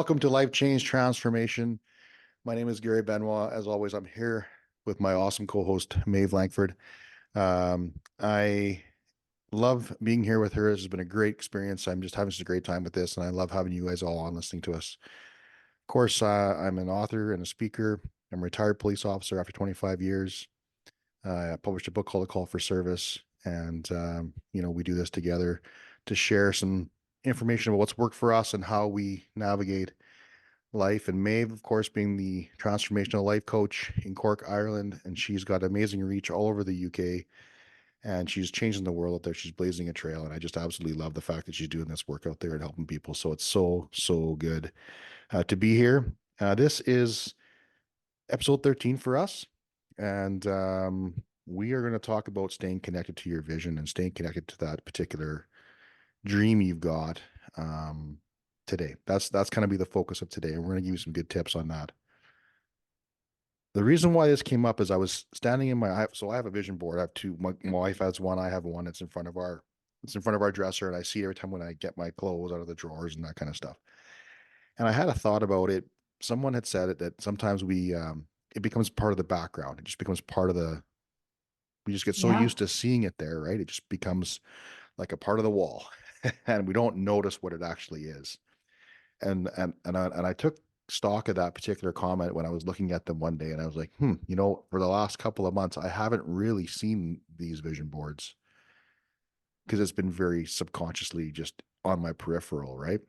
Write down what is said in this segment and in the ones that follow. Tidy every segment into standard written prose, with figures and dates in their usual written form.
Welcome to Life Change Transformation. My name is Gary Benoit. As always, I'm here with my awesome co-host, Maeve Langford. I love being here with her. This has been a great experience. I'm just having such a great time with this, and I love having you guys all on listening to us. Of course, I'm an author and a speaker. I'm a retired police officer after 25 years. I published a book called A Call for Service, and we do this together to share some information about what's worked for us and how we navigate life. And Maeve, of course, being the transformational life coach in Cork, Ireland, and she's got amazing reach all over the UK, and she's changing the world out there. She's blazing a trail, and I just absolutely love the fact that she's doing this work out there and helping people. So it's so good to be here. This is episode 13 for us, and we are going to talk about staying connected to your vision and staying connected to that particular dream you've got today. That's kind of be the focus of today, and we're going to give you some good tips on that. The reason why this came up is I was standing in I have a vision board. I have two. My wife has one. I have one. It's in front of our dresser, and I see it every time when I get my clothes out of the drawers and that kind of stuff. And I had a thought about it. Someone had said it that sometimes it becomes part of the background. It just becomes part of we just get so used to seeing it there, right? It just becomes like a part of the wall, and we don't notice what it actually is. And I took stock of that particular comment when I was looking at them one day, and I was like, for the last couple of months, I haven't really seen these vision boards because it's been very subconsciously just on my peripheral, right?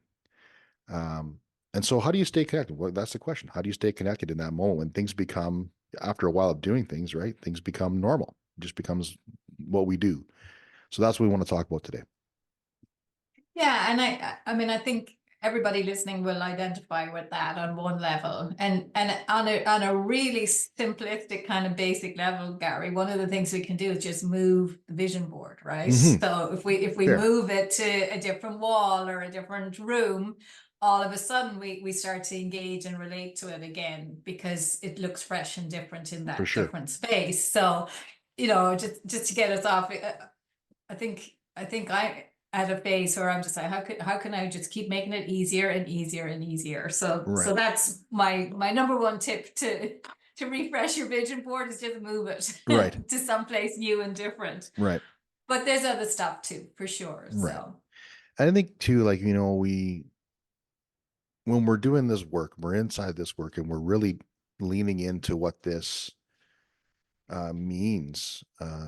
And so how do you stay connected? Well, that's the question. How do you stay connected in that moment when things become, after a while of doing things, right? Things become normal. It just becomes what we do. So that's what we want to talk about today. Yeah, and I mean, I think everybody listening will identify with that on one level, and on a really simplistic kind of basic level, Gary. One of the things we can do is just move the vision board, right? So if we move it to a different wall or a different room, all of a sudden we start to engage and relate to it again because it looks fresh and different in that different space. So, just to get us off, I think I at a phase where I'm just like, how can I just keep making it easier and easier and easier? So that's my number one tip to refresh your vision board is just move it to someplace new and different. Right. But there's other stuff too, for sure. Right. So I think too, like, when we're doing this work, we're inside this work and we're really leaning into what this means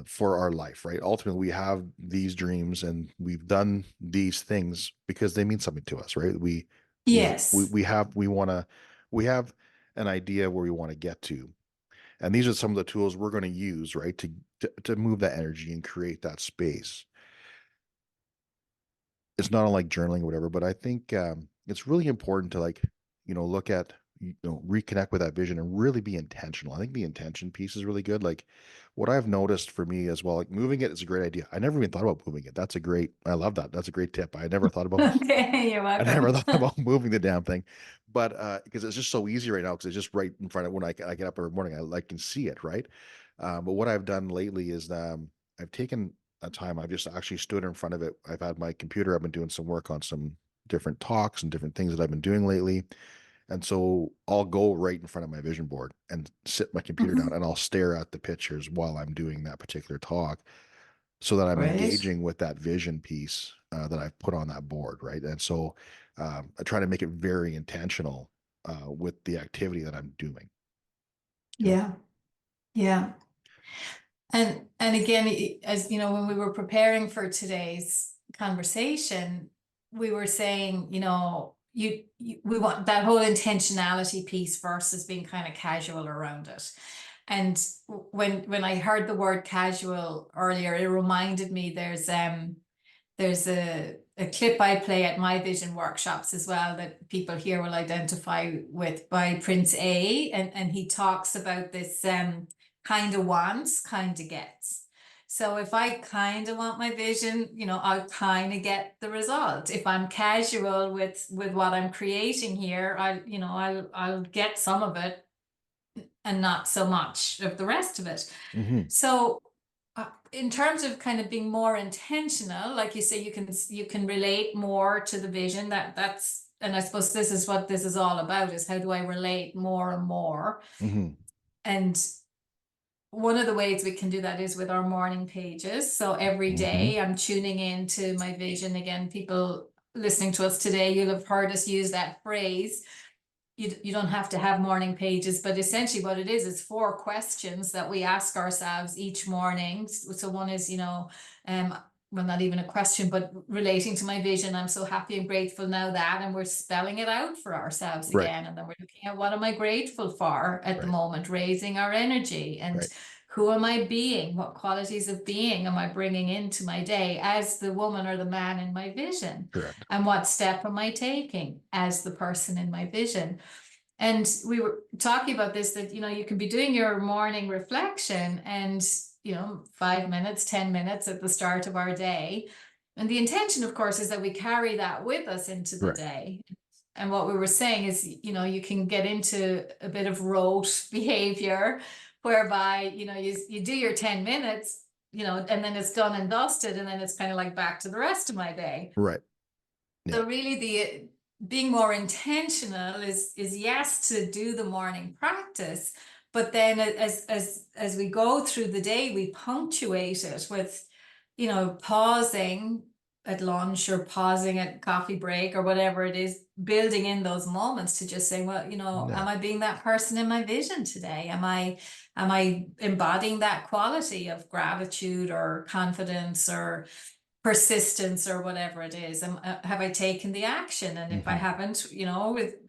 for our life, right? Ultimately, we have these dreams and we've done these things because they mean something to us, right? We have an idea where we want to get to, and these are some of the tools we're going to use, right, to move that energy and create that space. It's not unlike journaling or whatever, but I think it's really important to look at, reconnect with that vision and really be intentional. I think the intention piece is really good. Like what I've noticed for me as well, like moving it is a great idea. I never even thought about moving it. I love that. That's a great tip. I never thought about, okay, you're welcome. I never thought about moving the damn thing, but because it's just so easy right now, because it's just right in front of when I get up every morning, I can see it. Right. But what I've done lately is I've taken a time. I've just actually stood in front of it. I've had my computer. I've been doing some work on some different talks and different things that I've been doing lately. And so I'll go right in front of my vision board and sit my computer down and I'll stare at the pictures while I'm doing that particular talk so that I'm engaging with that vision piece that I've put on that board. Right. And so I try to make it very intentional with the activity that I'm doing. Yeah. Yeah. And again, as you know, when we were preparing for today's conversation, we were saying, we want that whole intentionality piece versus being kind of casual around it. And when I heard the word casual earlier, it reminded me there's a clip I play at my vision workshops as well that people here will identify with by Prince A, and he talks about this kind of wants, kind of gets. So if I kind of want my vision, I'll kind of get the result. If I'm casual with what I'm creating here, I'll get some of it and not so much of the rest of it. So in terms of kind of being more intentional, like you say, you can relate more to the vision. That's and I suppose this is what this is all about, is how do I relate more and more? Hmm. And one of the ways we can do that is with our morning pages. So every Hmm. day I'm tuning into my vision. Again, people listening to us today, you'll have heard us use that phrase. You don't have to have morning pages, but essentially what it is 4 questions that we ask ourselves each morning. So one is, um, well, not even a question, but relating to my vision. I'm so happy and grateful now that, and we're spelling it out for ourselves Right. again. And then we're looking at what am I grateful for at the Right. moment, raising our energy, and Right. who am I being? What qualities of being am I bringing into my day as the woman or the man in my vision? Correct. And what step am I taking as the person in my vision? And we were talking about this, that, you can be doing your morning reflection and, 5 minutes, 10 minutes at the start of our day. And the intention, of course, is that we carry that with us into the Correct. day. And what we were saying is, you can get into a bit of rote behavior whereby, you do your 10 minutes, and then it's done and dusted. And then it's kind of like back to the rest of my day. Right. Yeah. So really the being more intentional is yes to do the morning practice, but then as we go through the day, we punctuate it with, pausing at lunch or pausing at coffee break or whatever it is, building in those moments to just say, well, Yeah. am I being that person in my vision today? Am I embodying that quality of gratitude or confidence or persistence or whatever it is? Have I taken the action? And if I Hmm. haven't,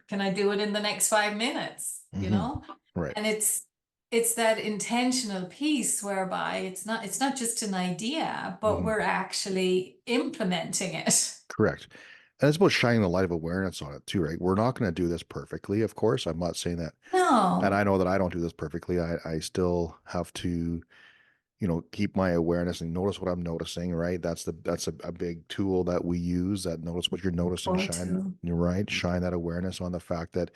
can I do it in the next 5 minutes? Hmm. Right. And it's that intentional piece whereby it's not just an idea, but Hmm. we're actually implementing it. Correct. And it's about shining the light of awareness on it too, right? We're not going to do this perfectly, of course. I'm not saying that. And I No. know that I don't do this perfectly. I still have to, keep my awareness and notice what I'm noticing, right? That's a big tool that we use, that notice what you're noticing, Go shine, to. you're right, shine that awareness on the fact that,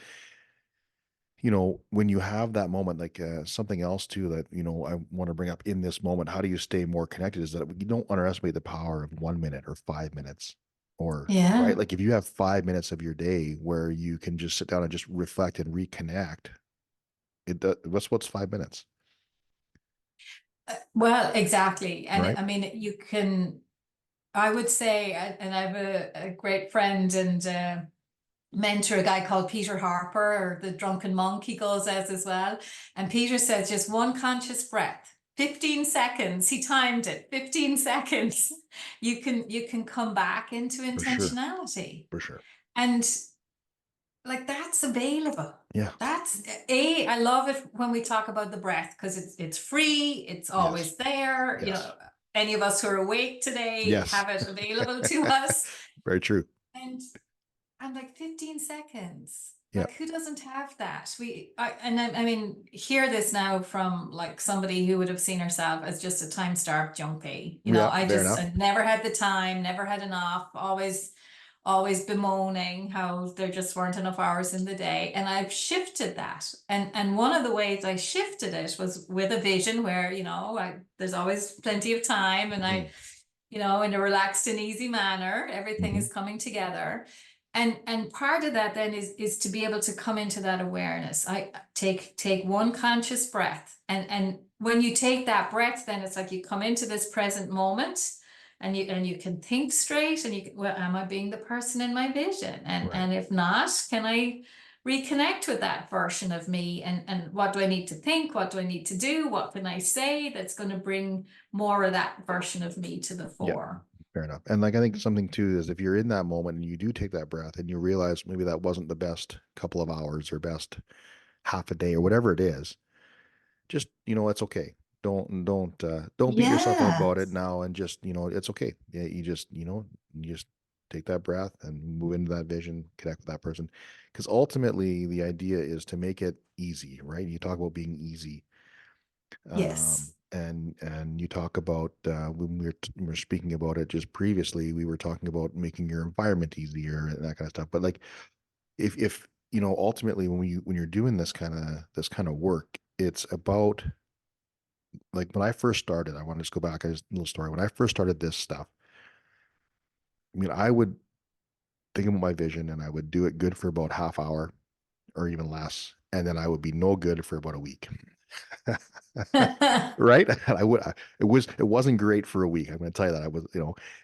when you have that moment, like something else too that, I want to bring up in this moment, how do you stay more connected is that you don't underestimate the power of 1 minute or 5 minutes or, right? Yeah. Like if you have 5 minutes of your day where you can just sit down and just reflect and reconnect, what's 5 minutes, Well, exactly. And right? I mean, I would say, and I have a great friend and mentor, a guy called Peter Harper, or the drunken monk, he goes as well. And Peter says just one conscious breath, 15 seconds. He timed it, 15 seconds. You can come back into For sure. intentionality. For sure. And like that's available. Yeah. I love it when we talk about the breath because it's free, it's Yes. always there. Yes. Any of us who are awake today Yes. have it available to us. Very true. And I'm like 15 seconds. Yeah. Like who doesn't have that? I mean, hear this now from like somebody who would have seen herself as just a time-starved junkie. Yeah. Fair I enough. never had the time, never had enough, always bemoaning how there just weren't enough hours in the day. And I've shifted that. And one of the ways I shifted it was with a vision where, there's always plenty of time and Hmm. in a relaxed and easy manner, everything Hmm. is coming together. And part of that then is to be able to come into that awareness. I take one conscious breath. And when you take that breath, then it's like you come into this present moment and you can think straight and well, am I being the person in my vision? And Right. and if not, can I reconnect with that version of me? And what do I need to think? What do I need to do? What can I say that's going to bring more of that version of me to the Yeah. fore? Fair enough. And like I think something too is if you're in that moment and you do take that breath and you realize maybe that wasn't the best couple of hours or best half a day or whatever it is, just it's okay. Don't beat yourself up Yeah. about it now and just it's okay. Yeah, you just take that breath and move into that vision, connect with that person, because ultimately the idea is to make it easy, right? You talk about being easy, Yes. and you talk about when we were speaking about it just previously, we were talking about making your environment easier and that kind of stuff. But like if ultimately when you're doing this kind of work, it's about like when I first started, I want to just go back a little story. When I first started this stuff, I mean, I would think about my vision, and I would do it good for about half hour or even less, and then I would be no good for about a week. Right? And it wasn't great for a week. I'm going to tell you that I was,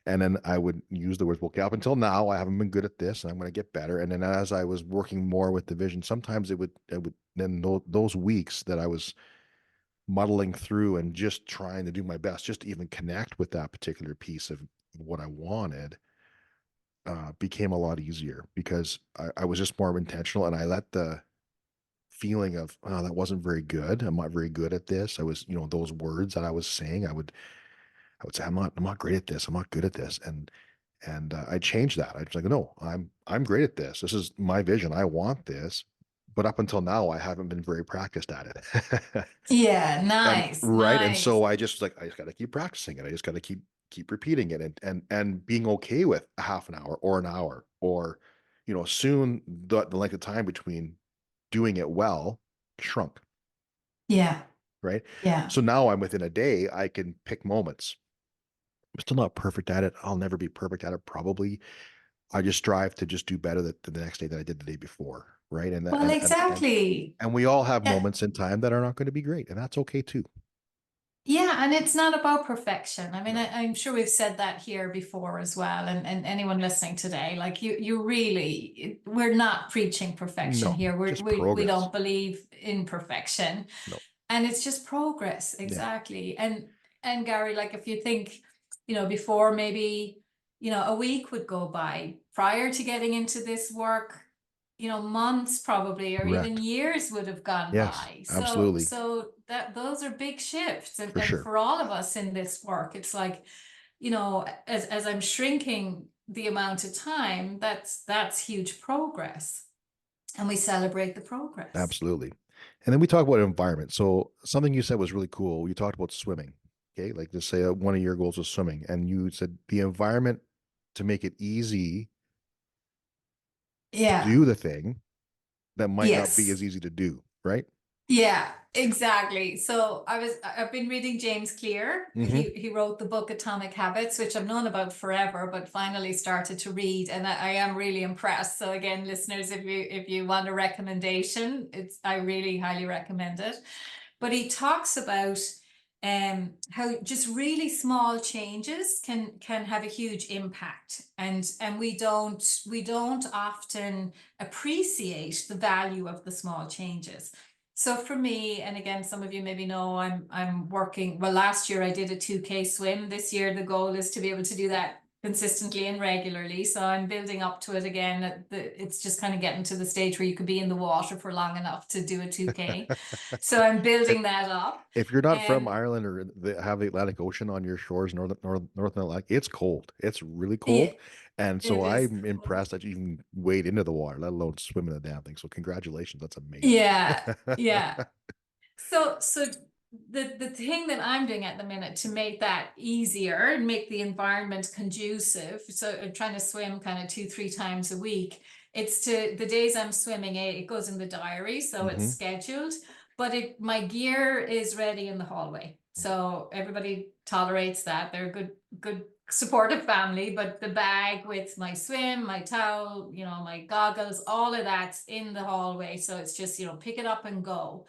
and then I would use the words, okay, up until now, I haven't been good at this and I'm going to get better. And then as I was working more with the vision, sometimes then those weeks that I was muddling through and just trying to do my best, just to even connect with that particular piece of what I wanted, became a lot easier because I was just more intentional and I let the feeling of, oh, that wasn't very good. I'm not very good at this. I was, those words that I was saying, I would say, I'm not great at this. I'm not good at this. And I changed that. I was like, no, I'm great at this. This is my vision. I want this. But up until now, I haven't been very practiced at it. Yeah, And nice, right. And nice. so I just was like, I just got to keep practicing it. I just got to keep repeating it and being okay with a half an hour or an hour or, soon the length of time between doing it well shrunk. Yeah, Right. yeah. So now I'm within a day, I can pick moments. I'm still not perfect at it. I'll never be perfect at it, probably. I just strive to just do better the next day than I did the day before. Right. And Well, and and and exactly. and we all have Yeah, moments in time that are not going to be great, and that's okay too. yeah, and it's not about perfection. I mean, No, I'm sure we've said that here before as well, and anyone listening today, like you really, we're not preaching perfection no, here. just We progress. don't believe in perfection, No. and it's just progress, Yeah. exactly. And Gary, like if you think, before maybe, a week would go by prior to getting into this work, months probably or even Correct. years would have gone Yes, by. So absolutely. so that those are big shifts. And For sure. for all of us in this work, it's like, as I'm shrinking the amount of time, that's huge progress. And we celebrate the progress. Absolutely. And then we talk about environment. So something you said was really cool. You talked about swimming. Okay. Like just say one of your goals was swimming, and you said the environment to make it easy to Yeah. do the thing that might not be Yes. as easy to do. Right. Yeah, exactly. So I've been reading James Clear. Mm-hmm. He wrote the book Atomic Habits, which I've known about forever, but finally started to read, and I am really impressed. So again, listeners, if you want a recommendation, I really highly recommend it. But he talks about how just really small changes can have a huge impact, and we don't often appreciate the value of the small changes. So for me, and again, some of you maybe know I'm working. Well, last year I did a 2K swim. This year the goal is to be able to do that consistently and regularly. So I'm building up to it again. It's just kind of getting to the stage where you could be in the water for long enough to do a 2K. So I'm building that up. If you're not from And Ireland or have the Atlantic Ocean on your shores, northern Atlantic, it's cold. It's really yeah, cold, and it so is I'm cool. impressed that you even wade into the water, let alone swim in the damn thing. So congratulations, that's amazing. Yeah, yeah. So the thing that I'm doing at the minute to make that easier and make the environment conducive, so I'm trying to swim kind of 2, 3 times a week. It's to the days I'm swimming, it goes in the diary, so it's Hmm. scheduled, but my gear is ready in the hallway. So everybody tolerates that. They're a good supportive family, but the bag with my swim, my towel, my goggles, all of that's in the hallway. So it's just, pick it up and go,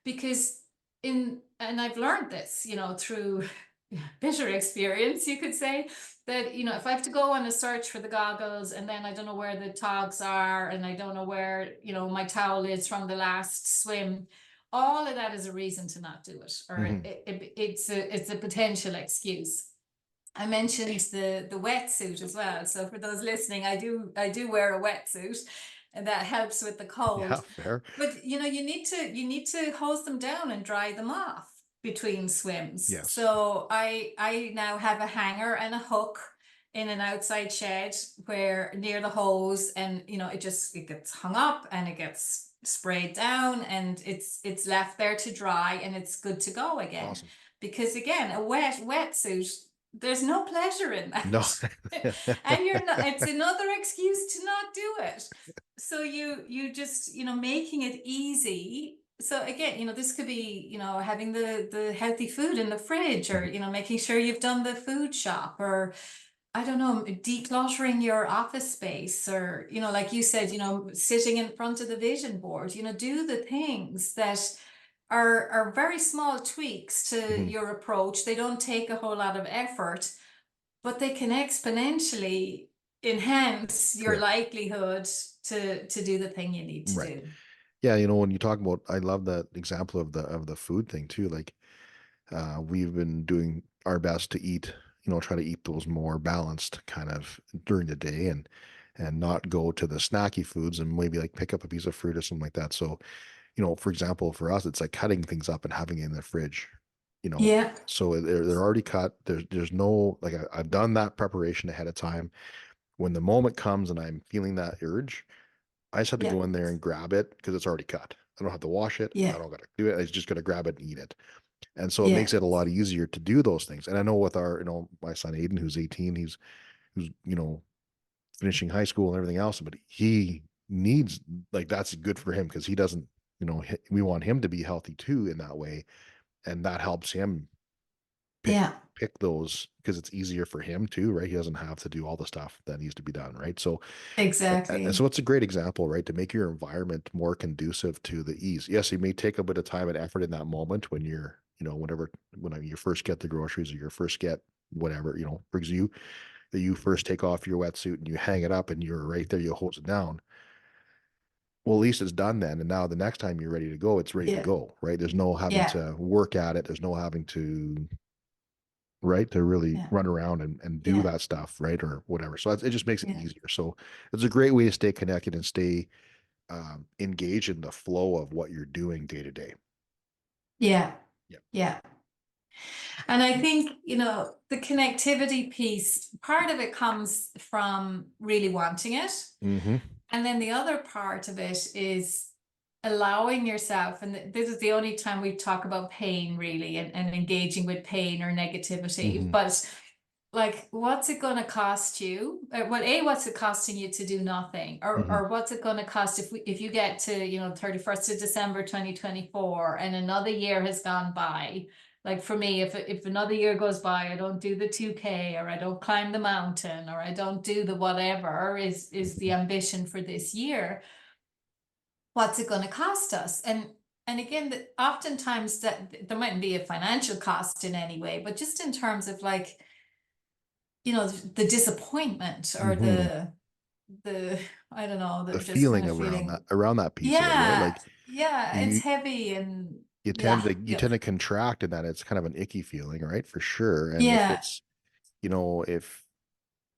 because and I've learned this, through bitter experience, you could say, that if I have to go on a search for the goggles and then I don't know where the togs are and I don't know where my towel is from the last swim, all of that is a reason to not do it, or Hmm. it's a potential excuse. I mentioned the wetsuit as well. So for those listening, I do wear a wetsuit, and that helps with the Yeah, cold. fair. But you need to hose them down and dry them off between swims. Yes. So I now have a hanger and a hook in an outside shed where near the hose, and it gets hung up and it gets sprayed down and it's left there to dry and it's good to go again. Awesome. Because again, a wetsuit, there's no pleasure in No. that. And you're not, it's another excuse to not do it. So you just, making it easy. So again, this could be, having the healthy food in the fridge, or, Mhm. making sure you've done the food shop, or I don't know, decluttering your office space, or, like you said, sitting in front of the vision board, do the things that are very small tweaks to Mhm. your approach. They don't take a whole lot of effort, but they can exponentially enhance your Correct. likelihood to do the thing you need to Right. do. Yeah, when you talk about, I love that example of the food thing too. Like, we've been doing our best to eat, try to eat those more balanced kind of during the day, and not go to the snacky foods, and maybe like pick up a piece of fruit or something like that. So, for example, for us, it's like cutting things up and having it in the fridge, you know. Yeah, So they're already cut. There's no, like, I've done that preparation ahead of time. When the moment comes and I'm feeling that urge, I just have to yeah, go in there and grab it because it's already cut. I don't have to wash it. I yeah, don't got to do it. I just got to grab it and eat it. And so it yeah, makes it a lot easier to do those things. And I know with our, my son Aiden, who's 18, who's, finishing high school and everything else, but he needs, like, that's good for him because he doesn't, we want him to be healthy too in that way. And that helps him pick yeah, pick those because it's easier for him too, right? He doesn't have to do all the stuff that needs to be done, right? So, and exactly. so it's a great example, right? To make your environment more conducive to the ease. Yes, it may take a bit of time and effort in that moment when you're, when you first get the groceries or you first get whatever, for you, that you first take off your wetsuit and you hang it up and you're right there, you hose it down. Well, at least it's done then. And now the next time you're ready to go, it's ready to Yeah, go, right? There's no having yeah, to work at it. There's no having to, right, to really yeah, run around and do yeah, that stuff, right, or whatever. So it just makes it yeah, easier. So it's a great way to stay connected and stay engage in the flow of what you're doing day to day. yeah, Yeah. yeah. And I think, the connectivity piece, part of it comes from really wanting it. Hmm. And then the other part of it is allowing yourself, and this is the only time we talk about pain really, and engaging with pain or negativity, Hmm. but like, what's it going to cost you? What's it costing you to do nothing? Or, Hmm. or what's it going to cost if you get to, 31st of December 2024 and another year has gone by? Like for me, if another year goes by, I don't do the 2K, or I don't climb the mountain, or I don't do the whatever is the ambition for this year, what's it going to cost us? And again, oftentimes that there mightn't be a financial cost in any way, but just in terms of like, the disappointment, or Hmm. the I don't know, The the just kind feeling of around feeling, that piece of it, right? yeah, Like, yeah, it's you heavy, and you tend yeah, to you yeah, tend to contract in that. It's kind of an icky feeling, right? For sure. And if yeah, it's, if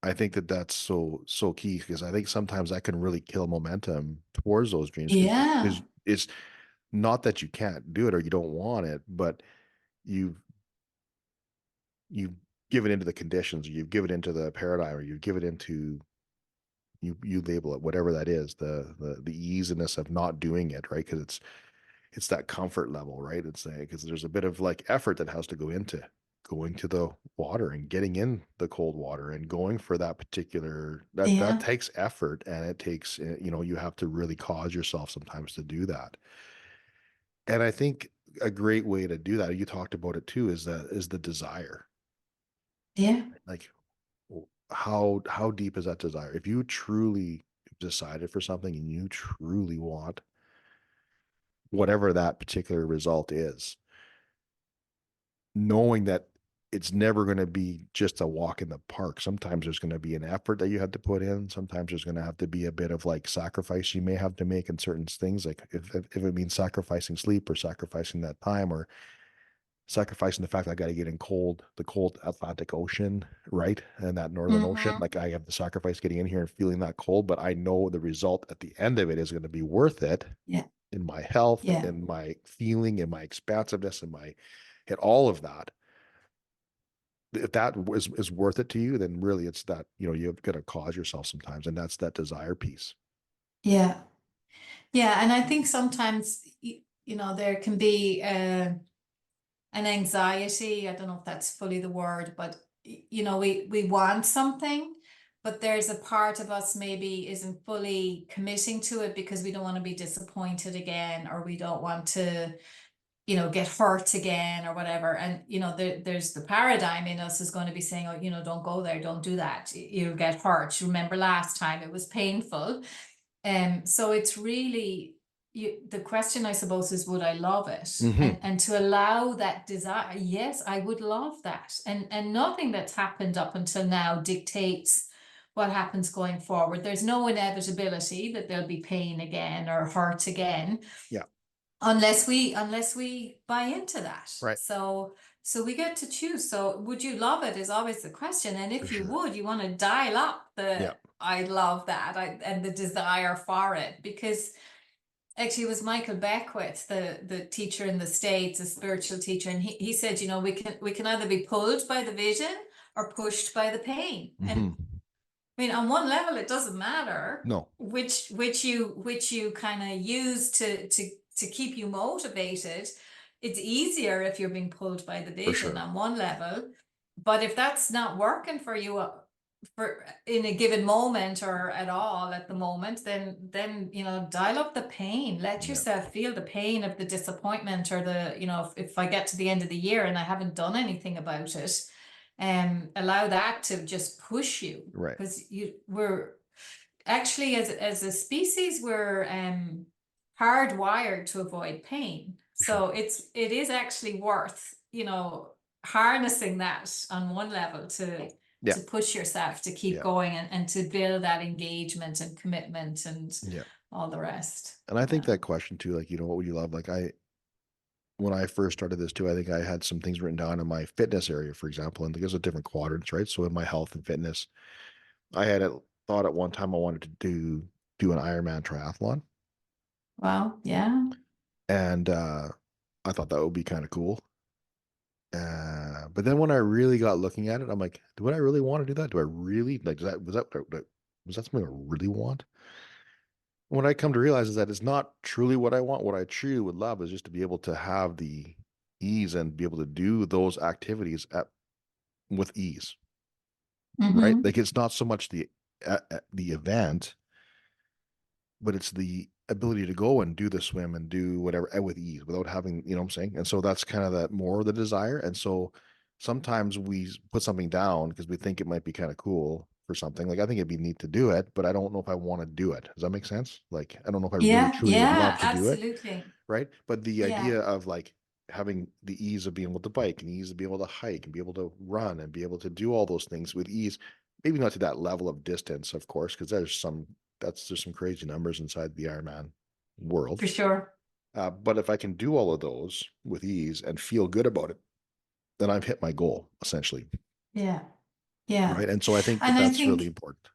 I think that that's so key because I think sometimes that can really kill momentum towards those dreams yeah, because it's not that you can't do it or you don't want it, but you've you've given into the conditions, or you've given into the paradigm, or you've given into, you label it whatever that is, the easiness of not doing it, right? Because it's that comfort level, right? It's because there's a bit of like effort that has to go into going to the water and getting in the cold water and going for that particular, that yeah, takes effort, and it takes, you have to really cause yourself sometimes to do that. And I think a great way to do that, you talked about it too, is the desire. yeah, Like, how deep is that desire? If you truly decided for something and you truly want whatever that particular result is, knowing that it's never going to be just a walk in the park. Sometimes there's going to be an effort that you have to put in. Sometimes there's going to have to be a bit of like sacrifice you may have to make in certain things. Like if it means sacrificing sleep or sacrificing that time or sacrificing the fact that I got to get in the cold Atlantic Ocean, right? And that Northern Ocean. mm-hmm, Like I have to sacrifice getting in here and feeling that cold, but I know the result at the end of it is going to be worth it yeah, in my health, yeah, in my feeling, in my expansiveness, in my, in all of that. If that is worth it to you, then really it's that, you've got to cause yourself sometimes. And that's that desire piece. yeah, yeah. And I think sometimes, there can be an anxiety. I don't know if that's fully the word, but we want something, but there's a part of us maybe isn't fully committing to it because we don't want to be disappointed again, or we don't want to get hurt again or whatever. And, there's the paradigm in us is going to be saying, oh, don't go there, don't do that. You'll get hurt. Remember last time it was painful. So it's really the question, I suppose, is would I love it? Hmm. And to allow that desire, yes, I would love that. And nothing that's happened up until now dictates what happens going forward. There's no inevitability that there'll be pain again or hurt again Yeah. unless we buy into that. Right. So we get to choose. So would you love it is always the question. And For if you sure. would, you want to dial up Yeah. the I love that and the desire for it, because actually it was Michael Beckwith, the teacher in the States, a spiritual teacher, and he said, we can either be pulled by the vision or pushed by the pain. And Hmm. I mean, on one level, it doesn't matter No, which you kind of use to keep you motivated. It's easier if you're being pulled by the for vision sure. on one level, but if that's not working for you for in a given moment or at all at the moment, then dial up the pain. Let Yeah. yourself feel the pain of the disappointment or the if I get to the end of the year and I haven't done anything about it, allow that to just push you, Right. because we're actually as a species we're hardwired to avoid pain. For sure. So it is actually worth harnessing that on one level to Yeah. push yourself to keep Yeah. going and to build that engagement and commitment and Yeah. all the rest. And I think Yeah. that question too, like, what would you love? Like when I first started this too, I think I had some things written down in my fitness area, for example, and there's a different quadrants, right? So in my health and fitness, I had thought at one time I wanted to do an Ironman triathlon, Well, yeah. and I thought that would be kind of cool. But then when I really got looking at it, I'm like, do I really want to do that? Do I really like? Was that something I really want? What I come to realize is that it's not truly what I want. What I truly would love is just to be able to have the ease and be able to do those activities with ease, right? Mm-hmm. Like it's not so much the event, but it's the ability to go and do the swim and do whatever with ease without having, what I'm saying? And so that's kind of that more the desire. And so sometimes we put something down because we think it might be kind of cool for something. Like I think it'd be neat to do it, but I don't know if I want to do it. Does that make sense? Like I don't know if I really Yeah, truly would yeah, love to do it, absolutely. right? But the Yeah, idea of like having the ease of being able to bike and ease of being able to hike and be able to run and be able to do all those things with ease, maybe not to that level of distance, of course, because there's some crazy numbers inside the Ironman world. for sure. But if I can do all of those with ease and feel good about it, then I've hit my goal essentially, Yeah, yeah. right? And so I think that And I that's really think important.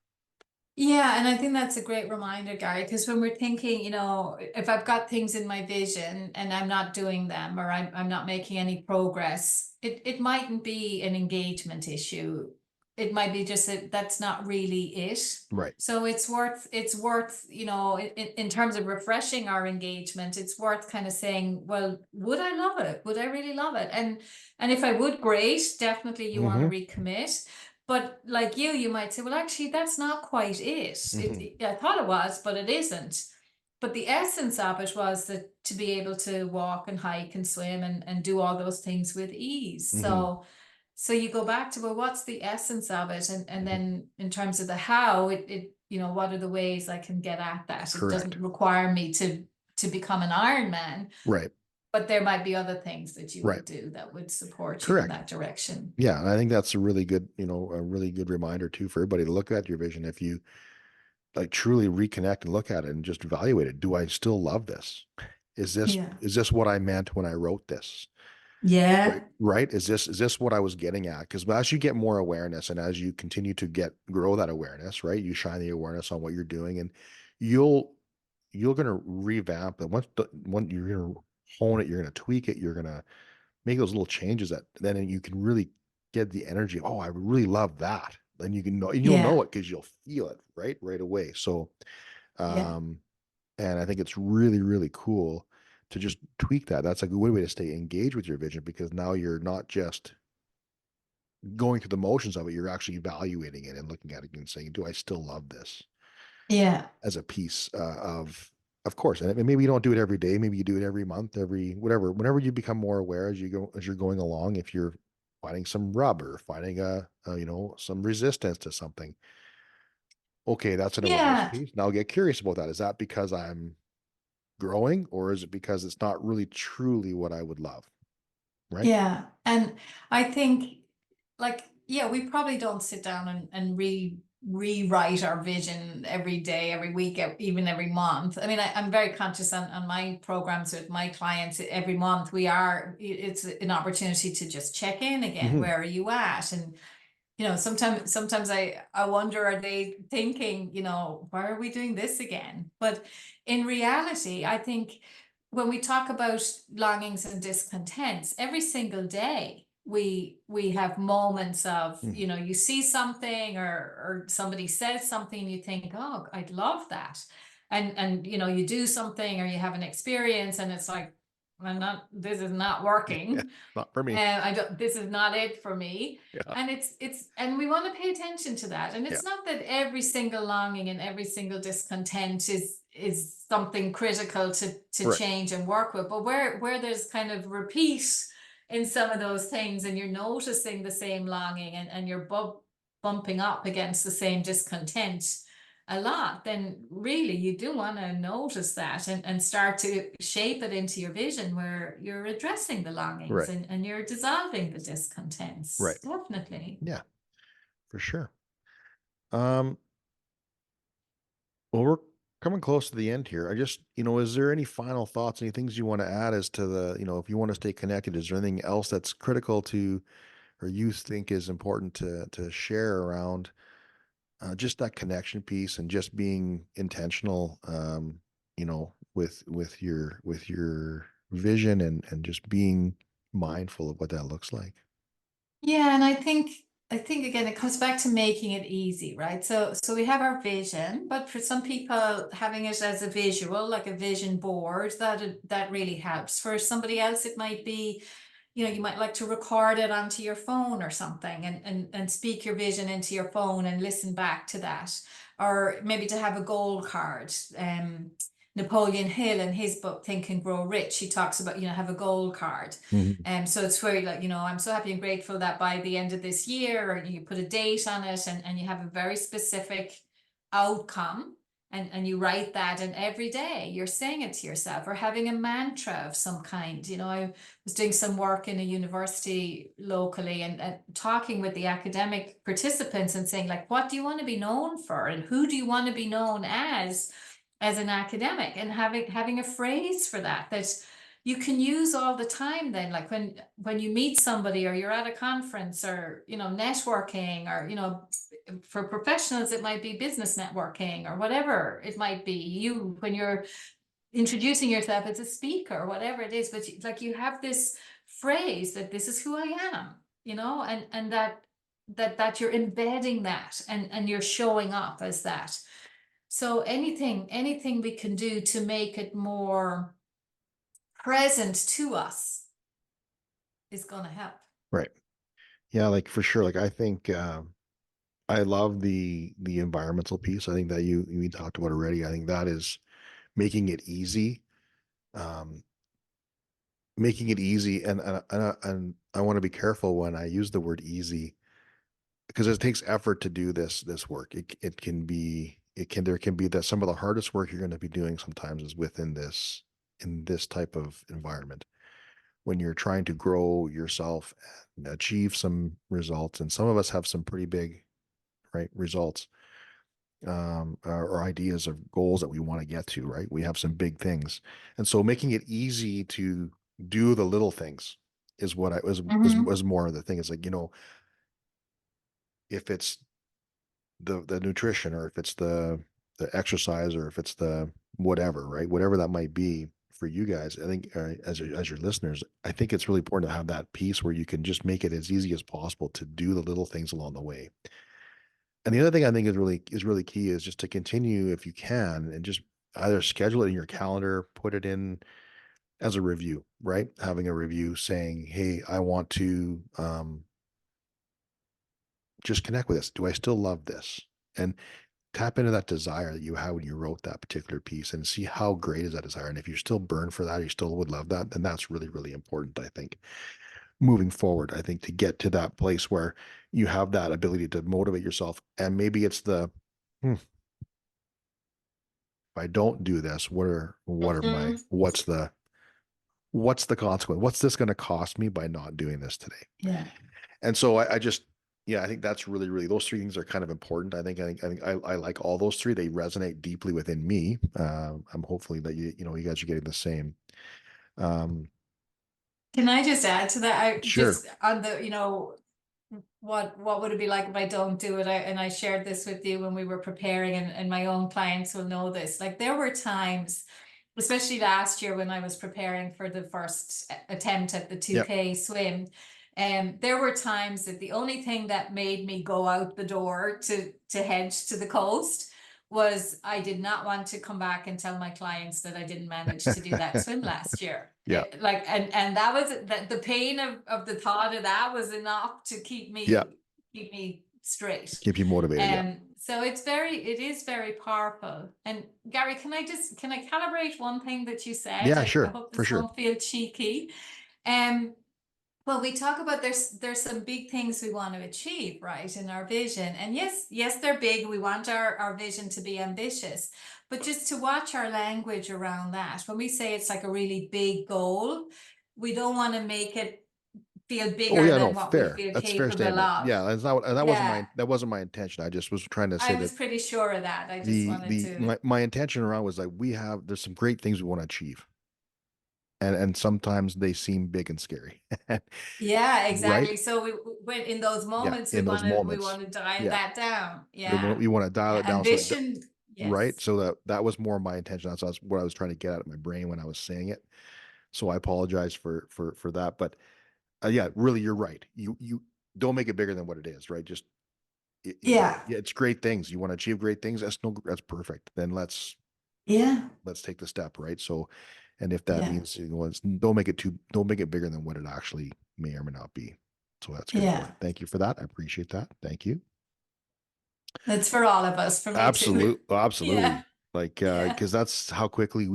Yeah, and I think that's a great reminder, Gary, because when we're thinking, if I've got things in my vision and I'm not doing them or I'm not making any progress, it mightn't be an engagement issue. It might be just that that's not really it. Right. So it's worth, in terms of refreshing our engagement, it's worth kind of saying, well, would I love it? Would I really love it? And if I would, great, definitely you want to Hmm. recommit. But like you might say, well, actually, that's not quite it. Hmm. I thought it was, but it isn't. But the essence of it was that to be able to walk and hike and swim and do all those things with ease. Hmm. So you go back to, well, what's the essence of it? And Hmm. then in terms of the how, what are the ways I can get at that? It Correct. doesn't require me to become an Iron Man, Right. but there might be other things that you Right. would do that would support you in Correct. that direction. Yeah, and I think that's a really good, a really good reminder too for everybody to look at your vision. If you like truly reconnect and look at it and just evaluate it, do I still love this? Is this Yeah. is this what I meant when I wrote this? Right, Yeah. right. Is this what I was getting at? Because as you get more awareness and as you continue to grow that awareness, right, you shine the awareness on what you're doing, and you'll you're gonna revamp it. Once you're gonna hone it, you're gonna tweak it, you're gonna make those little changes that then you can really get the energy of, oh, I really love that. Then you can know, and you'll know Yeah. it because you'll feel it right away. So Yeah. um and I think it's really, really cool to just tweak that. That's a good way to stay engaged with your vision because now you're not just going through the motions of it, you're actually evaluating it and looking at it and saying, do I still love this Yeah. as a piece Of course, and maybe you don't do it every day. Maybe you do it every month, every whatever. Whenever you become more aware as you go, as you're going along, if you're finding some rub or finding some resistance to something, okay, that's an awareness Yeah. piece. Now get curious about that. Is that because I'm growing, or is it because it's not really truly what I would love? Right? Yeah. And I think, like, yeah, we probably don't sit down and rewrite our vision every day, every week, even every month. I mean, I'm very conscious on my programs with my clients every month. It's an opportunity to just check in again. Hmm. Where are you at? And sometimes I wonder, are they thinking, why are we doing this again? But in reality, I think when we talk about longings and discontents, every single day we have moments of, Hmm. you see something, or somebody says something, you think, oh, I'd love that. And you do something, or you have an experience, and it's like, this is not Yeah, working. not for me. I don't, this is not it for me. Yeah, And and we want to pay attention to that. And yeah, it's not that every single longing and every single discontent is something critical to right, change and work with, but where there's kind of repeat in some of those things, and you're noticing the same longing, and you're bumping up against the same discontent a lot, then really you do want to notice that, and start to shape it into your vision, where you're addressing the longings, right, and you're dissolving the discontents. right. Definitely. Yeah, for sure. Um, Well, we're coming close to the end here. I just, is there any final thoughts, any things you want to add as to if you want to stay connected, is there anything else that's critical to, or you think is important to share around just that connection piece and just being intentional, with your vision and just being mindful of what that looks like. Yeah, and I think again it comes back to making it easy, right? So we have our vision, but for some people having it as a visual, like a vision board, that really helps. For somebody else, it might be, you might like to record it onto your phone or something, and speak your vision into your phone and listen back to that. Or maybe to have a goal card. Napoleon Hill, in his book Think and Grow Rich, he talks about, have a goal card. Mhm. So it's where, like, I'm so happy and grateful that by the end of this year, or you put a date on it, and you have a very specific outcome, and you write that, and every day you're saying it to yourself, or having a mantra of some kind. I was doing some work in a university locally, and talking with the academic participants and saying, like, what do you want to be known for, and who do you want to be known as an academic, and having a phrase for that you can use all the time. Then, like, when you meet somebody, or you're at a conference, or networking, or for professionals it might be business networking, or whatever it might be, when you're introducing yourself as a speaker, or whatever it is, but like, you have this phrase that this is who I am, and that you're embedding that, and you're showing up as that. So anything we can do to make it more present to us is going to help. Right. Yeah, like for sure. Like I think I love the environmental piece. I think that you talked about already. I think that is making it easy, um, making it easy, and I want to be careful when I use the word easy because it takes effort to do this work. It can be there can be that some of the hardest work you're going to be doing sometimes is within this type of environment when you're trying to grow yourself and achieve some results. And some of us have some pretty big right results or ideas of goals that we want to get to, right? We have some big things. And so making it easy to do the little things is what I was Mm-hmm. more of the thing. Is like, if it's the nutrition, or if it's the exercise, or if it's the whatever, right? Whatever that might be for you guys, I think as your listeners, I think it's really important to have that piece where you can just make it as easy as possible to do the little things along the way. And the other thing I think is really key is just to continue if you can, and just either schedule it in your calendar, put it in as a review, right? Having a review saying, "Hey, I want to just connect with this. Do I still love this?" And tap into that desire that you had when you wrote that particular piece and see how great is that desire. And if you're still burned for that, you still would love that, then that's really, really important, I think, moving forward. I think to get to that place where you have that ability to motivate yourself. And maybe it's if I don't do this, Mhm. what's the consequence? What's this going to cost me by not doing this today? Yeah. And so I just, yeah, I think that's really, really, those three things are kind of important. I like all those three. They resonate deeply within me. I'm hopefully that you guys are getting the same. Um, Can I just add to that? I sure. just on the, what would it be like if I don't do it? And I shared this with you when we were preparing, and my own clients will know this. Like there were times, especially last year when I was preparing for the first attempt at the Yep. 2K swim. And there were times that the only thing that made me go out the door to head to the coast was I did not want to come back and tell my clients that I didn't manage to do that swim last year. Yeah. Like, and that was that the pain of the thought of that was enough to Yeah. keep me straight. Keep you motivated. Yeah. So it is very powerful. And Gary, can I calibrate one thing that you said? Yeah, I sure. hope For this sure. won't feel cheeky. Um, well, we talk about there's some big things we want to achieve, right, in our vision. And yes, they're big. We want our vision to be ambitious, but just to watch our language around that. When we say it's like a really big goal, we don't want to make it feel Oh bigger yeah, no, than what we fair. feel That's a fair capable statement. of. Yeah, that's not and Yeah, that wasn't my intention. I just was trying to say I that was pretty sure of that. I just wanted to. my intention around was like there's some great things we want to achieve. And sometimes they seem big and scary. Yeah, Right? exactly. So when in those Yeah, moments in those we moments. want to dial Yeah. that down. We Yeah. want to dial Yeah. it down so it Ambition. right? Yes. So that was more my intention. That's what I was trying to get out of my brain when I was saying it. So I apologize for that. But yeah, really, you're right. You don't make it bigger than what it is, right? Just Yeah. yeah, it's great things. You want to achieve great things. That's perfect. Then Yeah. let's take the step, right? So, and if that Yeah. means don't make it bigger than what it actually may or may not be. So that's a good point. Yeah. Thank you for that. I appreciate that. Thank you. That's for all of us, for me too. Absolutely. Yeah. Like, Yeah. because that's how quickly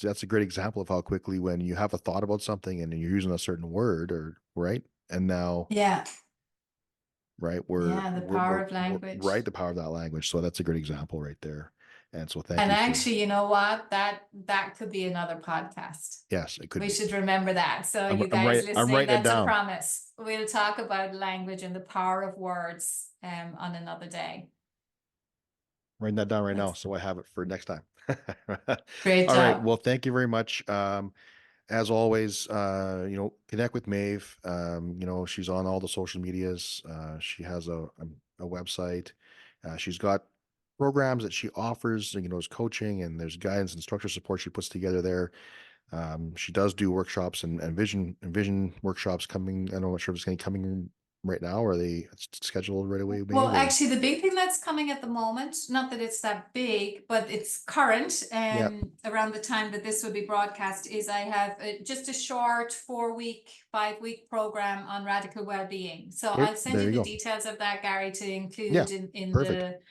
that's a great example of how quickly when you have a thought about something and you're using a certain word or right. And now, Yeah. right, Yeah. The power of we're right, language. the power of that language. So that's a great example right there. And so thank And you for, actually, you know what? That could be another podcast. yes, it could We be. should remember that. So you guys I'm listening, writing it that's a down. promise. We'll talk about language and the power of words on another day. Writing that down right now. That's So I have it for next time. great All right. job. Well, thank you very much. As always, connect with Maeve. She's on all the social medias. She has a website. She's got programs that she offers, there's coaching and there's guidance and structure support she puts together there. She does do workshops and vision workshops coming. I'm not sure if it's going to be coming right now or are they scheduled right away, Well, Maeve, or actually, the big thing that's coming at the moment, not that it's that big, but it's current yeah. and around the time that this will be broadcast, is I have just a short 4-week, 5-week program on radical well-being. So Oh, I'll send there you you the go. details of that, Gary, to Yeah. include Perfect.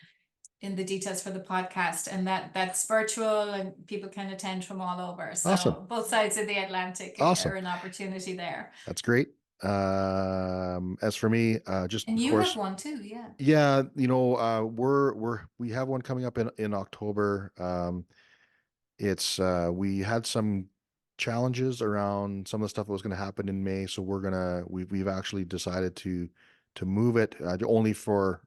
in the details for the podcast. And that's virtual and people can attend from all over. Awesome. So both sides of the Atlantic Awesome. are an opportunity there. That's great. As for me, just And of you have course, one too, yeah. yeah, we have one coming up in October. We had some challenges around some of the stuff that was going to happen in May, so we've actually decided to move it only for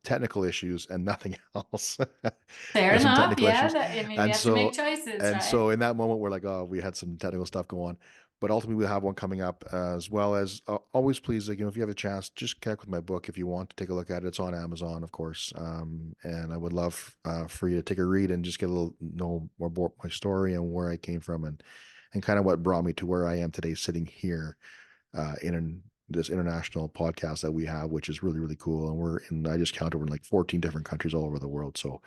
technical issues and nothing else. Fair There's some enough. technical Yeah. issues, That, I mean, we and have to make so choices, right? in that moment we're like, oh, we had some technical stuff go on, but ultimately we'll have one coming up as well as always. Please, like, if you have a chance, just connect with my book if you want to take a look at it. It's on Amazon, of course, and I would love for you to take a read and just get a little know more about my story and where I came from and kind of what brought me to where I am today, sitting here in this international podcast that we have, which is really, really cool. And I just counted, we're in like 14 different countries all over the world. So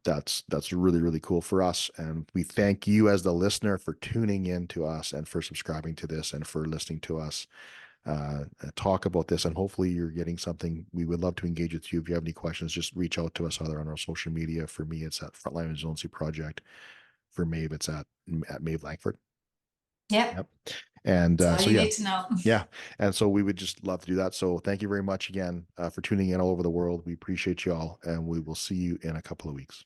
that's really, really cool for us. And we thank you as the listener for tuning in to us and for subscribing to this and for listening to us. talk about this, and hopefully you're getting something. We would love to engage with you. If you have any questions, just reach out to us either on our social media. For me, it's at Frontline Resiliency Project. For Maeve, it's at Maeve Langford. Yep. Yep. And That's all so you yeah, need to know. yeah. And so we would just love to do that. So thank you very much again for tuning in all over the world. We appreciate you all, and we will see you in a couple of weeks.